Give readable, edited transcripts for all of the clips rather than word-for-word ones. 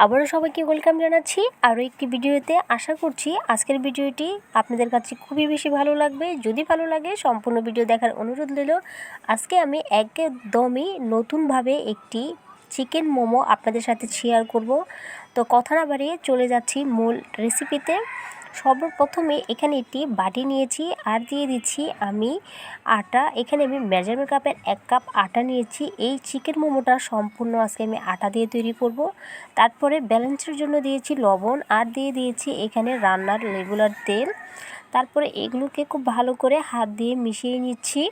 আবারও সবাইকে ওয়েলকাম জানাচ্ছি আরও একটি ভিডিওতে। আশা করছি আজকের ভিডিওটি আপনাদের কাছে খুবই বেশি ভালো লাগবে। যদি ভালো লাগে সম্পূর্ণ ভিডিও দেখার অনুরোধ রইল। আজকে আমি একদমই নতুনভাবে একটি চিকেন মোমো আপনাদের সাথে শেয়ার করব। তো কথা না বাড়িয়ে চলে যাচ্ছি মূল রেসিপিতে। সর্বপ্রথমে এখানে একটি বাটি নিয়েছি আর দিয়ে দিচ্ছি আমি আটা। এখানে আমি মেজারমেন্ট কাপের 1 কাপ আটা নিয়েছি। এই চিকেন মোমোটা সম্পূর্ণ আজকে আমি আটা দিয়ে তৈরি করব। তারপরে ব্যালেন্সের জন্য দিয়েছি লবণ আর দিয়ে দিয়েছি এখানে রান্নার রেগুলার তেল। তারপরে এগুলোকে খুব ভালো করে হাত দিয়ে মিশিয়ে নিচ্ছি।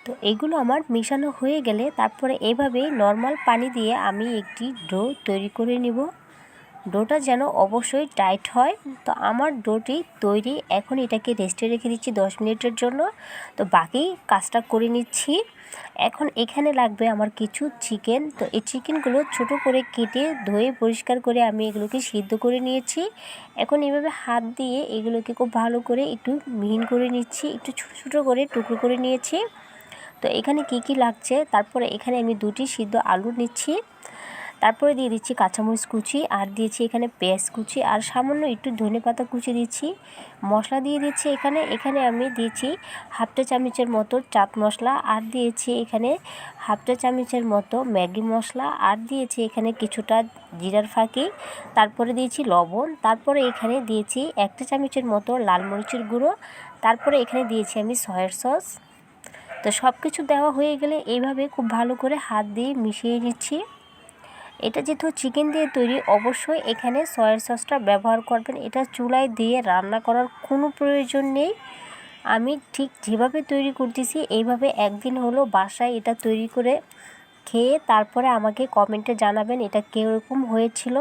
তো এগুলো আমার মেশানো হয়ে গেলে তারপরে এভাবে নর্মাল পানি দিয়ে আমি একটি ডো তৈরি করে নিব। ডোটা যেন অবশ্যই টাইট হয়। তো আমার ডোটি তৈরি। এখন এটাকে রেস্টে রেখে দিচ্ছি 10 মিনিটের জন্য। তো বাকি কাজটা করে নিচ্ছি। এখন এখানে লাগবে আমার কিছু চিকেন। তো এই চিকেনগুলো ছোট করে কেটে ধুয়ে পরিষ্কার করে আমি এগুলোকে সিদ্ধ করে নিয়েছি। এখন এভাবে হাত দিয়ে এগুলোকে খুব ভালো করে একটু মিহিন করে নিচ্ছি, একটু ছোটো ছোটো করে টুকরো করে নিয়েছি। তো এখানে কি লাগছে, তারপরে এখানে আমি 2টি সিদ্ধ আলু নিচ্ছি। তারপরে দিয়ে দিচ্ছি কাঁচামরিচ কুচি আর দিয়েছি এখানে পেঁয়াজ কুচি আর সামান্য একটু ধনেপাতা কুচি দিচ্ছি। মশলা দিয়ে দিচ্ছি এখানে আমি দিয়েছি হাফ চা চামচের মতো চাট মশলা আর দিয়েছি এখানে হাফ চা চামচের মতো ম্যাগি মশলা আর দিয়েছি এখানে কিছুটা জিরার ফাঁকি। তারপরে দিয়েছি লবণ। তারপরে এখানে দিয়েছি 1 চা চামচের মতো লাল মরিচের গুঁড়ো। তারপরে এখানে দিয়েছি আমি সয়া সস। তো সব কিছু দেওয়া হয়ে গেলে এইভাবে খুব ভালো করে হাত দিয়ে মিশিয়ে নিচ্ছি। এটা যেহেতু চিকেন দিয়ে তৈরি, অবশ্যই এখানে সয়া সসটা ব্যবহার করবেন। এটা চুলায় দিয়ে রান্না করার কোনো প্রয়োজন নেই। আমি ঠিক যেভাবে তৈরি করতেছি এইভাবে একদিন হলো বাসায় এটা তৈরি করে খেয়ে তারপরে আমাকে কমেন্টে জানাবেন এটা কীরকম হয়েছিল।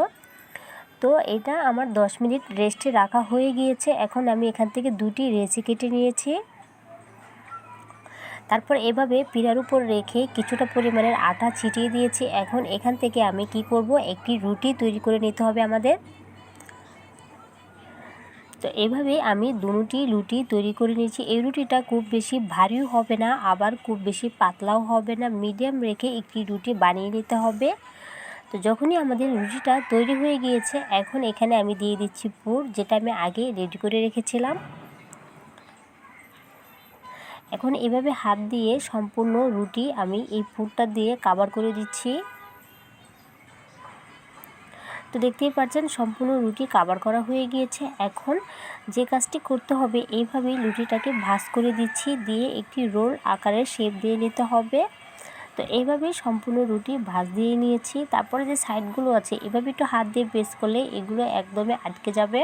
তো এটা আমার 10 মিনিট রেস্টে রাখা হয়ে গিয়েছে। এখন আমি এখান থেকে 2টি লেচি কেটে নিয়েছি। তারপর এভাবে পিঠার উপর রেখে কিছুটা পরিমাণের আটা ছিটিয়ে দিয়েছি। এখন এখান থেকে আমি কি করব, একটি রুটি তৈরি করে নিতে হবে আমাদের। তো এভাবে আমি দুটি রুটি তৈরি করে নিয়েছি। এই রুটিটা খুব বেশি ভারীও হবে না, আবার খুব বেশি পাতলাও হবে না, মিডিয়াম রেখে একটি রুটি বানিয়ে নিতে হবে। তো যখনই আমাদের রুটিটা তৈরি হয়ে গিয়েছে, এখন এখানে আমি দিয়ে দিচ্ছি পুর, যেটা আমি আগে রেডি করে রেখেছিলাম। এখন এভাবে হাত দিয়ে সম্পূর্ণ রুটি আমি এই পুরটা দিয়ে কভার করে দিচ্ছি। তো দেখতেই পাচ্ছেন সম্পূর্ণ রুটি কভার করা হয়ে গিয়েছে। এখন যে কাজটি করতে হবে, এইভাবেই রুটিটাকে ভাঁজ করে দিচ্ছি, দিয়ে একটি রোল আকারের শেপ দিয়ে নিতে হবে। তো এইভাবেই সম্পূর্ণ রুটি ভাঁজ দিয়ে নিয়েছি। তারপরে যে সাইডগুলো আছে এভাবে একটু হাত দিয়ে প্রেস করলে এগুলো একদমই আটকে যাবে।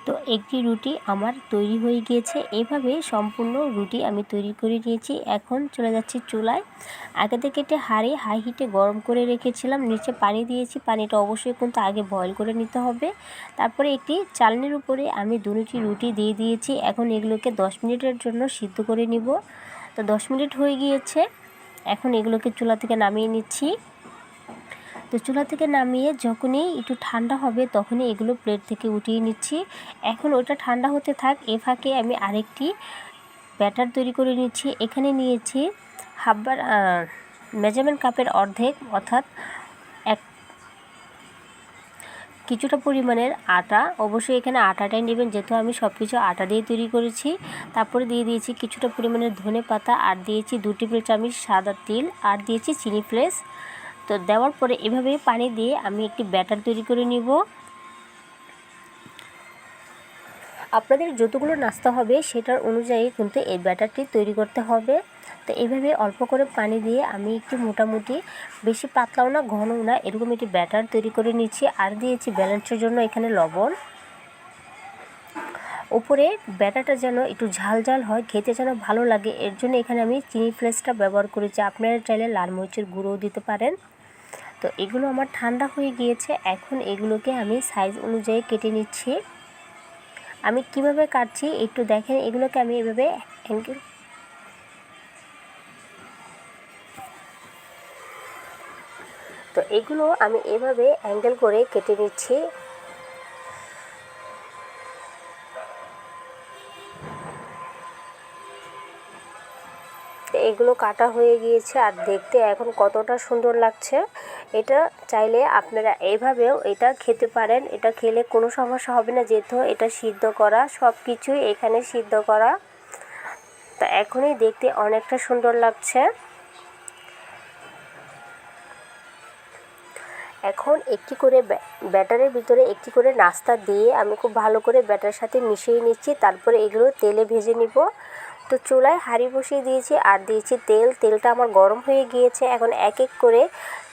তো একটি রুটি আমার তৈরি হয়ে গিয়েছে। এভাবে সম্পূর্ণ রুটি আমি তৈরি করে নিয়েছি। এখন চলে যাচ্ছি চুলায়। আগে থেকে একটা হাঁড়ি হাই হিটে গরম করে রেখেছিলাম, নিচে পানি দিয়েছি। পানিটা অবশ্যই কিন্তু আগে বয়েল করে নিতে হবে। তারপরে একটি চালনির উপরে আমি 2টি রুটি দিয়ে দিয়েছি। এখন এগুলোকে 10 মিনিটের জন্য সিদ্ধ করে নিব। তো 10 মিনিট হয়ে গিয়েছে। এখন এগুলোকে চুলা থেকে নামিয়ে নিচ্ছি। তো চুলা থেকে নামিয়ে যখনই একটু ঠান্ডা হবে তখনই এগুলো প্লেট থেকে উঠিয়ে নিচ্ছি। এখন ওটা ঠান্ডা হতে থাক, এ ফাঁকে আমি আরেকটি ব্যাটার তৈরি করে নিচ্ছি। এখানে নিয়েছি মেজারমেন্ট কাপের অর্ধেক, অর্থাৎ কিছুটা পরিমাণের আটা। অবশ্যই এখানে আটাটাই নেবেন, যেহেতু আমি সব কিছু আটা দিয়ে তৈরি করেছি। তারপরে দিয়ে দিয়েছি কিছুটা পরিমাণের ধনেপাতা আর দিয়েছি 2 টেবিল চামচ সাদা তেল আর দিয়েছি চিনি ফ্লেক্স। তো দেওয়ার পরে এভাবে পানি দিয়ে আমি একটি ব্যাটার তৈরি করে নিব। আপনাদের যতগুলো নাস্তা হবে সেটার অনুযায়ী কিন্তু এই ব্যাটারটি তৈরি করতে হবে। তো এইভাবে অল্প করে পানি দিয়ে আমি একটু মোটামুটি, বেশি পাতলাও না ঘনও না, এরকম একটি ব্যাটার তৈরি করে নিচ্ছি। আর দিয়েছি ব্যালেন্সের জন্য এখানে লবণ। উপরে ব্যাটারটা যেন একটু ঝাল ঝাল হয়, খেতে যেন ভালো লাগে, এর জন্য এখানে আমি চিনি ফ্লেক্সটা ব্যবহার করেছি। আপনারা চাইলে লাল মরিচের গুঁড়োও দিতে পারেন। তো এগুলো আমার ঠান্ডা হয়ে গিয়েছে। এখন এগুলোকে আমি সাইজ অনুযায়ী কেটে নিচ্ছি। আমি কিভাবে কাটছি একটু দেখেন। এগুলোকে আমি এভাবে অ্যাঙ্গেল তো এগুলো আমি এভাবে অ্যাঙ্গেল করে কেটে নিচ্ছি। এগুলো কাটা হয়ে গিয়েছে আর দেখতে এখন কতটা সুন্দর লাগছে। এটা চাইলে আপনারা এইভাবেও এটা খেতে পারেন। এটা খেলে কোনো সমস্যা হবে না, যেহেতু এটা সিদ্ধ করা, সব কিছুই এখানে সিদ্ধ করা। তা এখনই দেখতে অনেকটা সুন্দর লাগছে। এখন একটি করে ব্যাটারের ভিতরে একটি করে নাস্তা দিয়ে আমি খুব ভালো করে ব্যাটারের সাথে মিশিয়ে নিচ্ছি। তারপরে এগুলো তেলে ভেজে নিব। তো চুলায় হাঁড়ি বসিয়ে দিয়েছি আর দিয়েছি তেল। তেলটা আমার গরম হয়ে গিয়েছে। এখন এক এক করে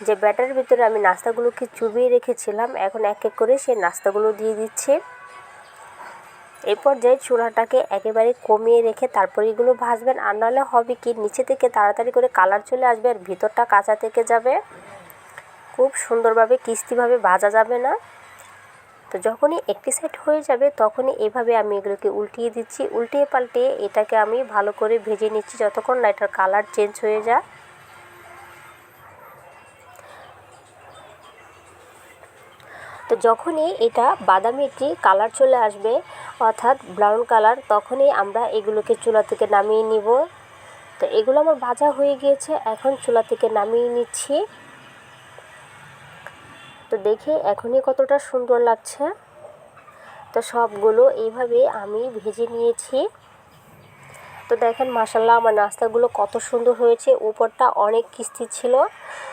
যে ব্যাটারের ভিতরে আমি নাস্তাগুলোকে চুবিয়ে রেখেছিলাম, এখন এক এক করে সেই নাস্তাগুলো দিয়ে দিচ্ছি। এই পর্যায়ে চুলাটাকে একেবারে কমিয়ে রেখে তারপরে এগুলো ভাজবেন। আর নাহলে হবে কি, নিচে থেকে তাড়াতাড়ি করে কালার চলে আসবে আর ভিতরটা কাঁচা থেকে যাবে, খুব সুন্দরভাবে ক্রিস্পিভাবে ভাজা যাবে না। তো যখনই একটি সাইড হয়ে যাবে তখনই এভাবে আমি এগুলোকে উল্টিয়ে দিচ্ছি। উল্টিয়ে পাল্টিয়ে এটাকে আমি ভালো করে ভেজে নিচ্ছি যতক্ষণ না এটার কালার চেঞ্জ হয়ে যায়। তো যখনই এটা বাদামি একটি কালার চলে আসবে, অর্থাৎ ব্রাউন কালার, তখনই আমরা এগুলোকে চুলা থেকে নামিয়ে নিব। তো এগুলো আমার ভাজা হয়ে গিয়েছে, এখন চুলা থেকে নামিয়ে নিচ্ছি। তো দেখে এখনই কতটা সুন্দর লাগছে। তো সবগুলো এইভাবে আমি ভেজে নিয়েছি। তো দেখেন মাশাআল্লাহ আমার নাস্তাগুলো কত সুন্দর হয়েছে, উপরটা অনেক ক্রিস্পি ছিল।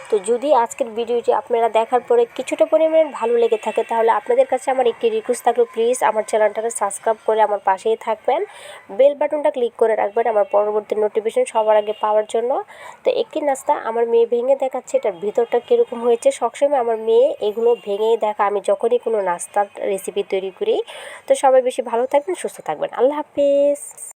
তো যদি আজকের ভিডিওটি আপনারা দেখার পরে কিছুটা পরিমাণে ভালো লেগে থাকে, তাহলে আপনাদের কাছে আমার একটি রিকোয়েস্ট থাকলো, প্লিজ আমার চ্যানেলটাকে সাবস্ক্রাইব করে আমার পাশেই থাকবেন। বেল বাটনটা ক্লিক করে রাখবেন আমার পরবর্তী নোটিফিকেশন সবার আগে পাওয়ার জন্য। তো একটি নাস্তা আমার মেয়ে ভেঙে দেখাচ্ছে, এটার ভিতরটা কীরকম হয়েছে। সবসময় আমার মেয়ে এগুলো ভেঙেই দেখা আমি যখনই কোনো নাস্তার রেসিপি তৈরি করি। তো সবাই বেশি ভালো থাকবেন, সুস্থ থাকবেন। আল্লাহ হাফেজ।